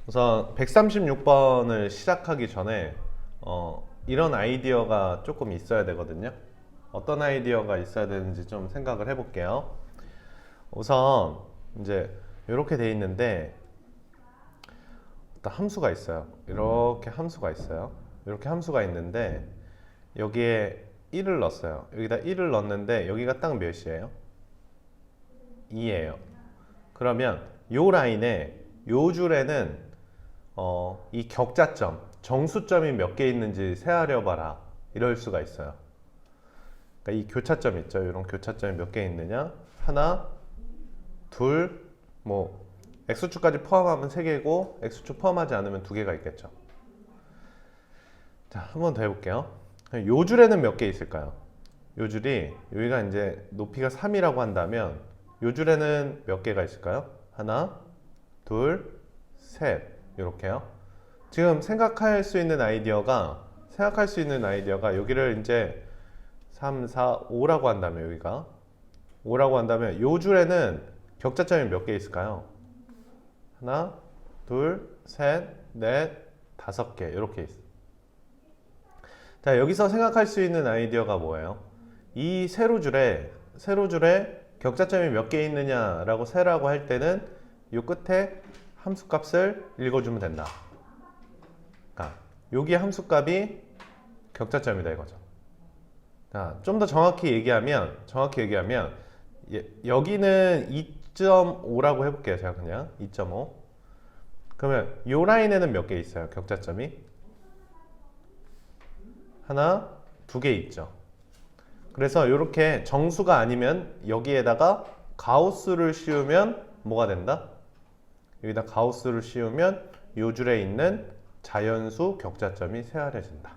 우선 136번을 시작하기 전에 이런 아이디어가 조금 있어야 되거든요. 어떤 아이디어가 있어야 되는지 좀 생각을 해볼게요. 우선 이제 이렇게 돼 있는데 어떤 함수가 있어요. 이렇게 함수가 있어요. 이렇게 함수가 있는데 여기에 1을 넣었어요. 여기다 1을 넣었는데 여기가 딱 몇이에요? 2예요. 그러면 요 라인에 요 줄에는 이 격자점, 정수점이 몇 개 있는지 세하려 봐라. 이럴 수가 있어요. 그러니까 이 교차점 있죠. 이런 교차점이 몇 개 있느냐? 하나, 둘, 뭐 x축까지 포함하면 3개고 x축 포함하지 않으면 2개가 있겠죠. 자, 한 번 더 해볼게요. 요 줄에는 몇 개 있을까요? 요 줄이 여기가 이제 높이가 3이라고 한다면 요 줄에는 몇 개가 있을까요? 하나, 둘, 셋. 이렇게요. 지금 생각할 수 있는 아이디어가 여기를 이제 3, 4, 5라고 한다면 여기가 5라고 한다면 요 줄에는 격자점이 몇 개 있을까요? 하나, 둘, 셋, 넷, 5개 이렇게 있어. 자, 여기서 생각할 수 있는 아이디어가 뭐예요? 이 세로줄에 격자점이 몇 개 있느냐라고 세라고 할 때는 요 끝에 함수값을 읽어주면 된다. 그러니까 여기 함수값이 격자점이다 이거죠. 좀 더 정확히 얘기하면 여기는 2.5라고 해볼게요. 제가 그냥 2.5. 그러면 요 라인에는 몇 개 있어요? 격자점이 하나, 2개 있죠. 그래서 이렇게 정수가 아니면 여기에다가 가우스를 씌우면 뭐가 된다? 여기다 가우스를 씌우면 요 줄에 있는 자연수 격자점이 세아려진다.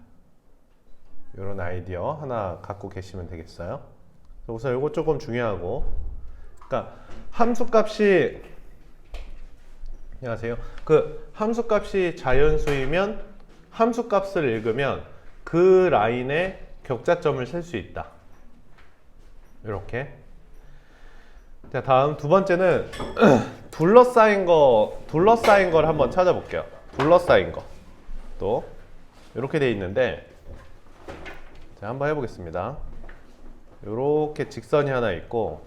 이런 아이디어 하나 갖고 계시면 되겠어요. 우선 이거 조금 중요하고, 그러니까 함수값이 안녕하세요. 그 함수값이 자연수이면 함수값을 읽으면 그 라인에 격자점을 셀 수 있다. 이렇게. 자, 다음 두 번째는 둘러싸인 걸 한번 찾아볼게요. 둘러싸인 거. 또 이렇게 돼 있는데, 자, 한번 해보겠습니다. 이렇게 직선이 하나 있고,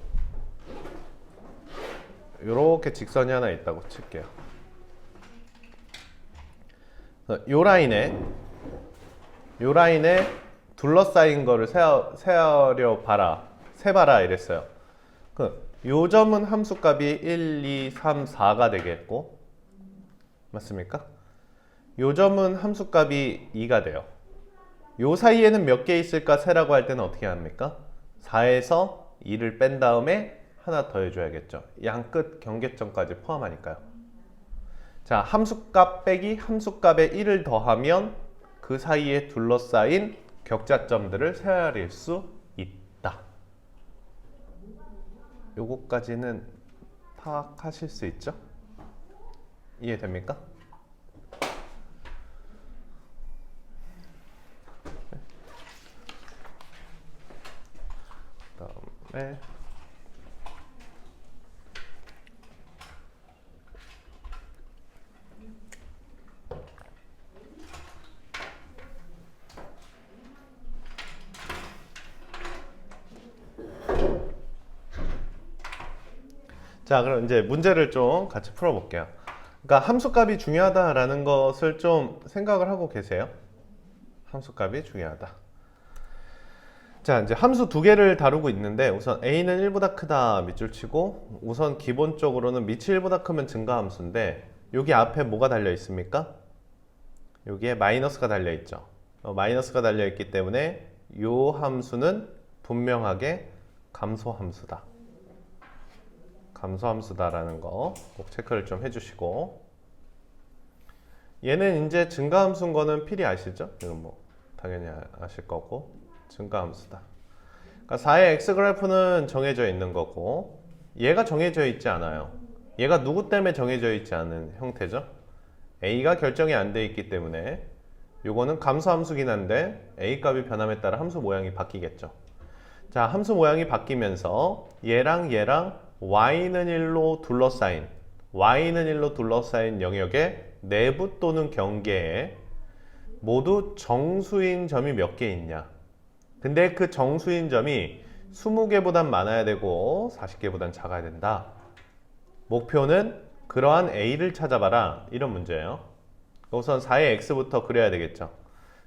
이렇게 직선이 하나 있다고 칠게요. 요 라인에 둘러싸인 거를 세어려 봐라, 세봐라 이랬어요. 요 점은 함수값이 1, 2, 3, 4가 되겠고, 맞습니까? 요 점은 함수값이 2가 돼요. 요 사이에는 몇 개 있을까 세라고 할 때는 어떻게 합니까? 4에서 2를 뺀 다음에 하나 더 해줘야겠죠. 양 끝 경계점까지 포함하니까요. 자, 함수값 빼기 함수값에 1을 더하면 그 사이에 둘러싸인 격자점들을 세어릴 수 있다. 요거까지는 파악하실 수 있죠? 이해됩니까? 그다음에 자, 그럼 이제 문제를 좀 같이 풀어볼게요. 그러니까 함수값이 중요하다라는 것을 좀 생각을 하고 계세요. 함수값이 중요하다. 자, 이제 함수 두 개를 다루고 있는데, 우선 a는 1보다 크다 밑줄 치고, 우선 기본적으로는 밑이 1보다 크면 증가함수인데, 여기 앞에 뭐가 달려 있습니까? 여기에 마이너스가 달려 있죠. 마이너스가 달려 있기 때문에 이 함수는 분명하게 감소함수다. 감소함수다라는 거 꼭 체크를 좀 해주시고, 얘는 이제 증가함수인 거는 필히 아시죠? 이건 뭐 당연히 아실 거고, 증가함수다. 그러니까 4의 x그래프는 정해져 있는 거고, 얘가 정해져 있지 않아요. 얘가 누구 때문에 정해져 있지 않은 형태죠? a가 결정이 안 돼 있기 때문에 요거는 감소함수긴 한데 a 값이 변함에 따라 함수 모양이 바뀌겠죠. 자, 함수 모양이 바뀌면서 얘랑 y는 1로 둘러싸인 y는 1로 둘러싸인 영역의 내부 또는 경계에 모두 정수인 점이 몇 개 있냐. 근데 그 정수인 점이 20개보단 많아야 되고 40개보단 작아야 된다. 목표는 그러한 A를 찾아봐라. 이런 문제예요. 우선 4의 x부터 그려야 되겠죠.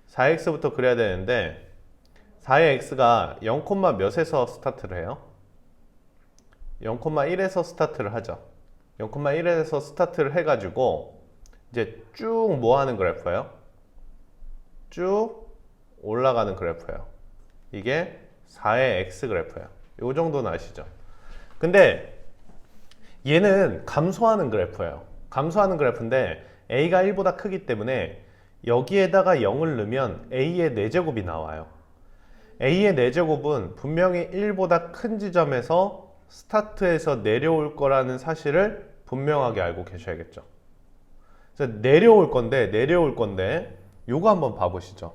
4의 x부터 그려야 되는데 4의 x가 0, 몇에서 스타트를 해요? 0,1에서 스타트를 하죠. 0,1에서 스타트를 해가지고 이제 쭉 뭐 하는 그래프예요? 쭉 올라가는 그래프예요. 이게 4의 x 그래프예요. 요 정도는 아시죠? 근데 얘는 감소하는 그래프예요. 감소하는 그래프인데 a가 1보다 크기 때문에 여기에다가 0을 넣으면 a의 4제곱이 나와요. a의 4제곱은 분명히 1보다 큰 지점에서 스타트에서 내려올 거라는 사실을 분명하게 알고 계셔야겠죠. 그래서 내려올 건데 요거 한번 봐보시죠.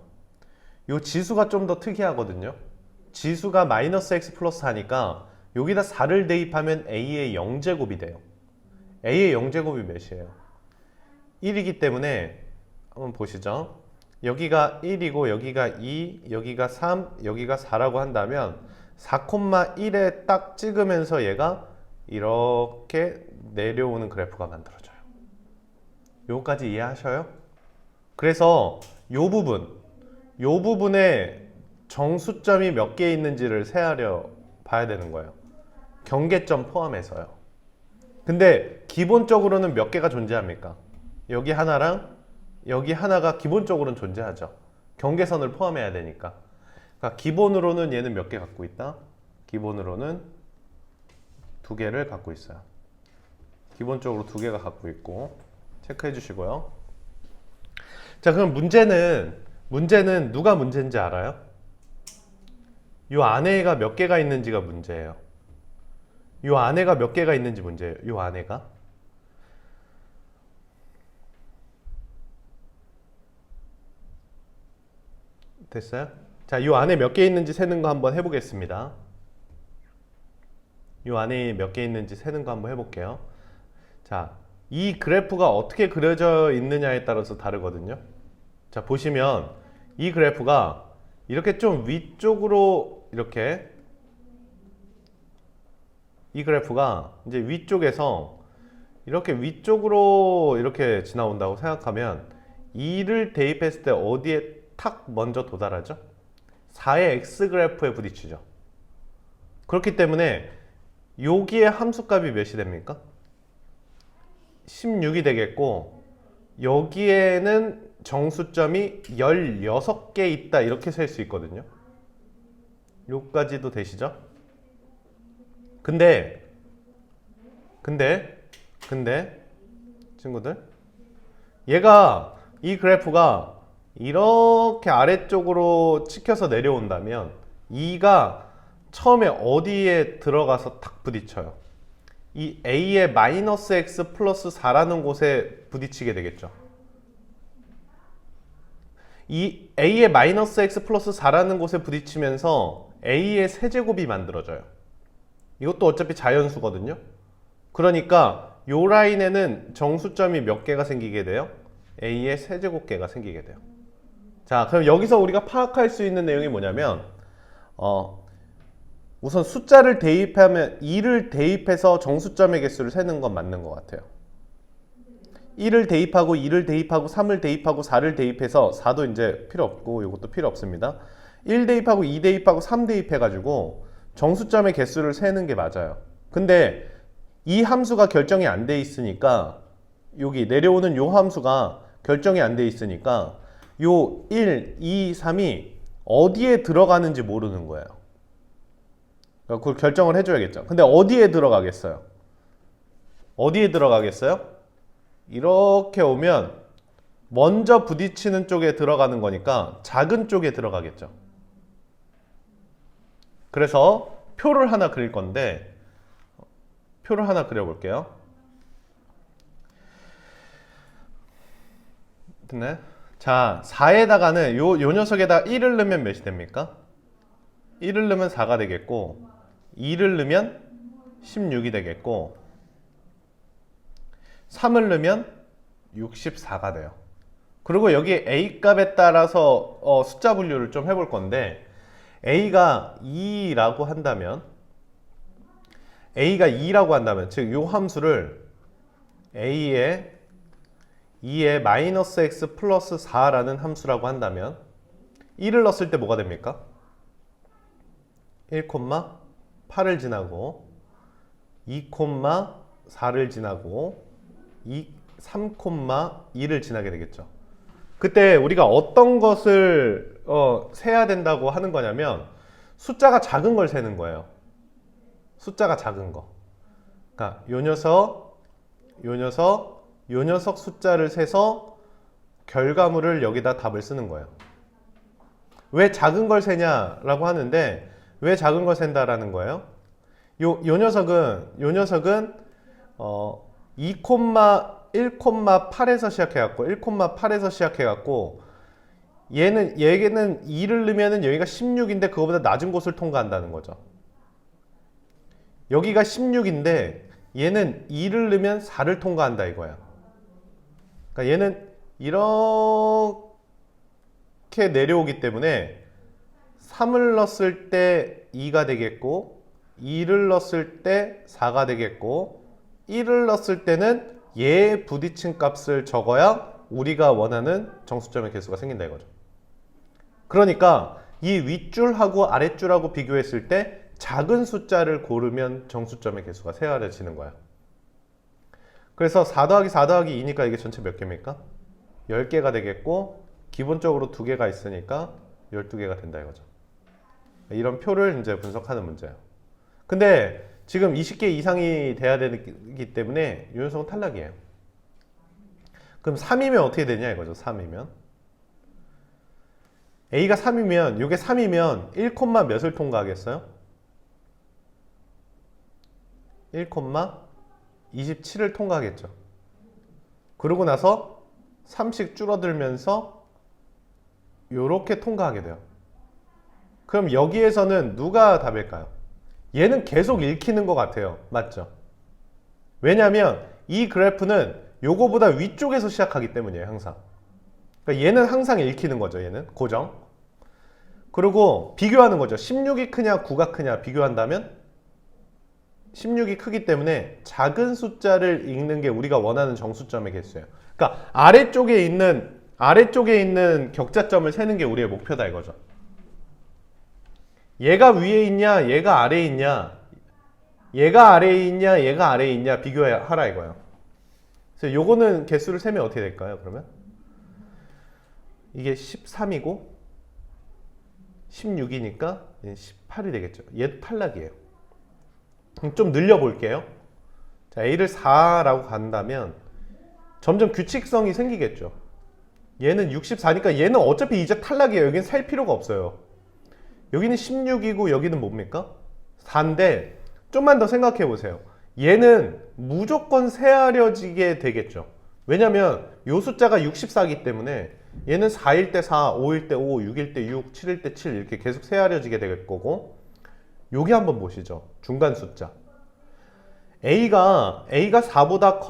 요 지수가 좀 더 특이하거든요. 지수가 마이너스 x 플러스 하니까 여기다 4를 대입하면 a의 0제곱이 돼요. a의 0제곱이 몇이에요? 1이기 때문에 한번 보시죠. 여기가 1이고 여기가 2, 여기가 3, 여기가 4라고 한다면 4,1에 딱 찍으면서 얘가 이렇게 내려오는 그래프가 만들어져요. 요거까지 이해하셔요? 그래서 요 부분에 정수점이 몇 개 있는지를 세하려 봐야 되는 거예요. 경계점 포함해서요. 근데 기본적으로는 몇 개가 존재합니까? 여기 하나랑 여기 하나가 기본적으로는 존재하죠. 경계선을 포함해야 되니까. 그러니까 기본으로는 얘는 몇 개 갖고 있다? 기본으로는 2개를 갖고 있어요. 기본적으로 2개가 갖고 있고 체크해 주시고요. 자, 그럼 문제는 누가 문제인지 알아요? 요 안에가 몇 개가 있는지가 문제예요. 요 안에가 몇 개가 있는지 문제예요. 요 안에가. 됐어요? 자, 요 안에 몇 개 있는지 세는 거 한번 해보겠습니다. 요 안에 몇 개 있는지 세는 거 한번 해볼게요. 자, 이 그래프가 어떻게 그려져 있느냐에 따라서 다르거든요. 자, 보시면 이 그래프가 이렇게 좀 위쪽으로 이렇게 이 그래프가 이제 위쪽에서 이렇게 위쪽으로 이렇게 지나온다고 생각하면 2를 대입했을 때 어디에 탁 먼저 도달하죠? 4의 x 그래프에 부딪히죠. 그렇기 때문에 여기에 함수값이 몇이 됩니까? 16이 되겠고 여기에는 정수점이 16개 있다 이렇게 셀 수 있거든요. 여기까지도 되시죠? 근데 친구들 이 그래프가 이렇게 아래쪽으로 찍혀서 내려온다면 2가 처음에 어디에 들어가서 탁 부딪혀요? 이 a의 마이너스 x 플러스 4라는 곳에 부딪히게 되겠죠. 이 a의 마이너스 x 플러스 4라는 곳에 부딪히면서 a의 세제곱이 만들어져요. 이것도 어차피 자연수거든요. 그러니까 요 라인에는 정수점이 몇 개가 생기게 돼요? a의 세제곱개가 생기게 돼요. 자, 그럼 여기서 우리가 파악할 수 있는 내용이 뭐냐면 우선 숫자를 대입하면 2를 대입해서 정수점의 개수를 세는 건 맞는 것 같아요. 1을 대입하고 2를 대입하고 3을 대입하고 4를 대입해서 4도 이제 필요 없고 이것도 필요 없습니다. 1 대입하고 2 대입하고 3 대입해가지고 정수점의 개수를 세는 게 맞아요. 근데 이 함수가 결정이 안 돼 있으니까 여기 내려오는 요 함수가 결정이 안 돼 있으니까 요 1, 2, 3이 어디에 들어가는지 모르는 거예요. 그걸 결정을 해줘야겠죠. 근데 어디에 들어가겠어요? 어디에 들어가겠어요? 이렇게 오면 먼저 부딪히는 쪽에 들어가는 거니까 작은 쪽에 들어가겠죠. 그래서 표를 하나 그릴 건데 표를 하나 그려볼게요. 됐나요? 자, 4에다가는 요 녀석에다 1을 넣으면 몇이 됩니까? 1을 넣으면 4가 되겠고 2를 넣으면 16이 되겠고 3을 넣으면 64가 돼요. 그리고 여기 A 값에 따라서 숫자 분류를 좀 해볼 건데 A가 2라고 한다면 즉 요 함수를 A에 2에 마이너스 x 플러스 4라는 함수라고 한다면 1을 넣었을 때 뭐가 됩니까? 1,8을 지나고 2,4를 지나고 3,2를 지나게 되겠죠. 그때 우리가 어떤 것을 세야 된다고 하는 거냐면 숫자가 작은 걸 세는 거예요. 숫자가 작은 거. 그러니까 요 녀석 숫자를 세서 결과물을 여기다 답을 쓰는 거예요. 왜 작은 걸 세냐라고 하는데 왜 작은 걸 센다라는 거예요? 요 녀석은 1,8에서 시작해갖고 얘는 2를 넣으면은 여기가 16인데 그거보다 낮은 곳을 통과한다는 거죠. 여기가 16인데 얘는 2를 넣으면 4를 통과한다 이거야. 그러니까 얘는 이렇게 내려오기 때문에 3을 넣었을 때 2가 되겠고 2를 넣었을 때 4가 되겠고 1을 넣었을 때는 얘에 부딪힌 값을 적어야 우리가 원하는 정수점의 개수가 생긴다 이거죠. 그러니까 이 윗줄하고 아랫줄하고 비교했을 때 작은 숫자를 고르면 정수점의 개수가 세워져지는 거야. 그래서 4 더하기 4 더하기 2니까 이게 전체 몇 개입니까? 10개가 되겠고 기본적으로 2개가 있으니까 12개가 된다 이거죠. 이런 표를 이제 분석하는 문제예요. 근데 지금 20개 이상이 돼야 되기 때문에 이 녀석은 탈락이에요. 그럼 3이면 어떻게 되냐 이거죠. 3이면 A가 3이면 이게 3이면 1, 몇을 통과하겠어요? 1,27을 통과하겠죠. 그러고 나서 3씩 줄어들면서 이렇게 통과하게 돼요. 그럼 여기에서는 누가 답일까요? 얘는 계속 읽히는 것 같아요. 맞죠? 왜냐하면 이 그래프는 요거보다 위쪽에서 시작하기 때문이에요. 항상. 그러니까 얘는 항상 읽히는 거죠. 얘는 고정. 그리고 비교하는 거죠. 16이 크냐 9가 크냐 비교한다면 16이 크기 때문에 작은 숫자를 읽는 게 우리가 원하는 정수점의 개수예요. 그러니까 아래쪽에 있는 격자점을 세는 게 우리의 목표다 이거죠. 얘가 위에 있냐 얘가 아래에 있냐 얘가 아래에 있냐 비교하라 이거예요. 그래서 요거는 개수를 세면 어떻게 될까요? 그러면 이게 13이고 16이니까 18이 되겠죠. 얘도 탈락이에요. 좀 늘려볼게요. 자, A를 4라고 간다면 점점 규칙성이 생기겠죠. 얘는 64니까 얘는 어차피 이제 탈락이에요. 여기는 셀 필요가 없어요. 여기는 16이고 여기는 뭡니까? 4인데 좀만 더 생각해 보세요. 얘는 무조건 세아려지게 되겠죠. 왜냐면 이 숫자가 64이기 때문에 얘는 4일 때 4, 5일 때 5, 6일 때 6, 7일 때 7 이렇게 계속 세아려지게 될 거고 여기 한번 보시죠. 중간 숫자. A가 4보다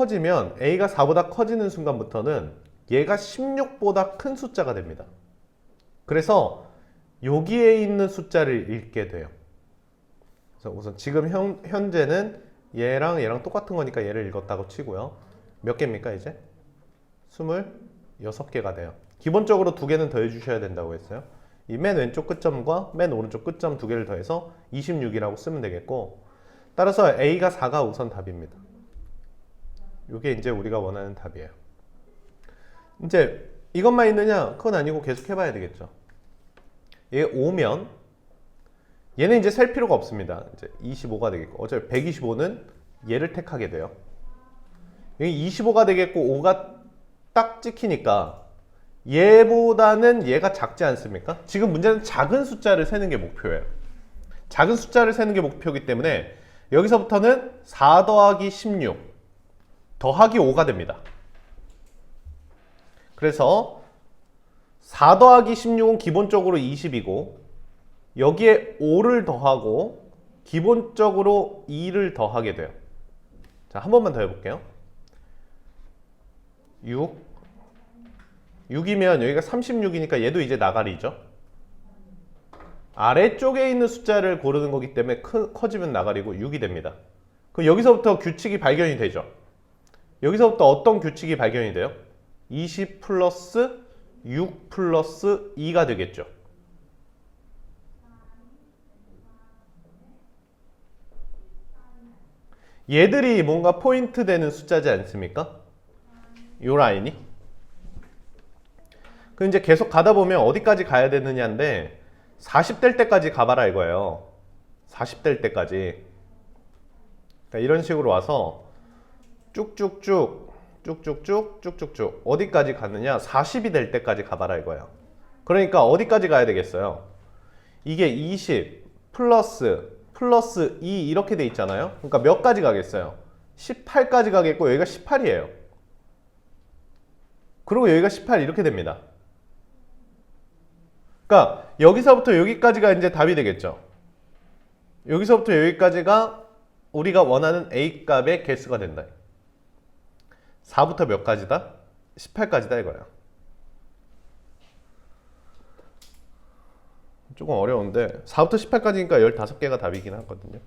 커지는 순간부터는 얘가 16보다 큰 숫자가 됩니다. 그래서 여기에 있는 숫자를 읽게 돼요. 그래서 우선 지금 현재는 얘랑 똑같은 거니까 얘를 읽었다고 치고요. 몇 개입니까 이제? 26개가 돼요. 기본적으로 2개는 더해 주셔야 된다고 했어요. 이 맨 왼쪽 끝점과 맨 오른쪽 끝점 2개를 더해서 26이라고 쓰면 되겠고 따라서 A가 4가 우선 답입니다. 이게 이제 우리가 원하는 답이에요. 이제 이것만 있느냐? 그건 아니고 계속 해봐야 되겠죠. 얘 5면 얘는 이제 셀 필요가 없습니다. 이제 25가 되겠고 어차피 125는 얘를 택하게 돼요. 여기 25가 되겠고 5가 딱 찍히니까 얘보다는 얘가 작지 않습니까? 지금 문제는 작은 숫자를 세는 게 목표예요. 작은 숫자를 세는 게 목표이기 때문에 여기서부터는 4 더하기 16 더하기 5가 됩니다. 그래서 4 더하기 16은 기본적으로 20이고 여기에 5를 더하고 기본적으로 2를 더하게 돼요. 자, 한 번만 더 해볼게요. 6. 6이면 여기가 36이니까 얘도 이제 나가리죠. 아래쪽에 있는 숫자를 고르는 거기 때문에 커지면 나가리고 6이 됩니다. 그럼 여기서부터 규칙이 발견이 되죠. 여기서부터 어떤 규칙이 발견이 돼요? 20 플러스 6 플러스 2가 되겠죠. 얘들이 뭔가 포인트 되는 숫자지 않습니까? 요 라인이. 그 이제 계속 가다 보면 어디까지 가야 되느냐인데 40 될 때까지 가봐라 이거예요. 40 될 때까지. 그러니까 이런 식으로 와서 쭉쭉쭉 쭉쭉쭉 쭉쭉쭉 어디까지 가느냐? 40이 될 때까지 가봐라 이거예요. 그러니까 어디까지 가야 되겠어요? 이게 20 플러스 2 이렇게 돼 있잖아요. 그러니까 몇 가지 가겠어요? 18까지 가겠고 여기가 18이에요. 그리고 여기가 18 이렇게 됩니다. 그러니까 여기서부터 여기까지가 이제 답이 되겠죠. 여기서부터 여기까지가 우리가 원하는 A 값의 개수가 된다. 4부터 몇 가지다? 18까지다 이거야. 조금 어려운데 4부터 18까지니까 15개가 답이긴 하거든요.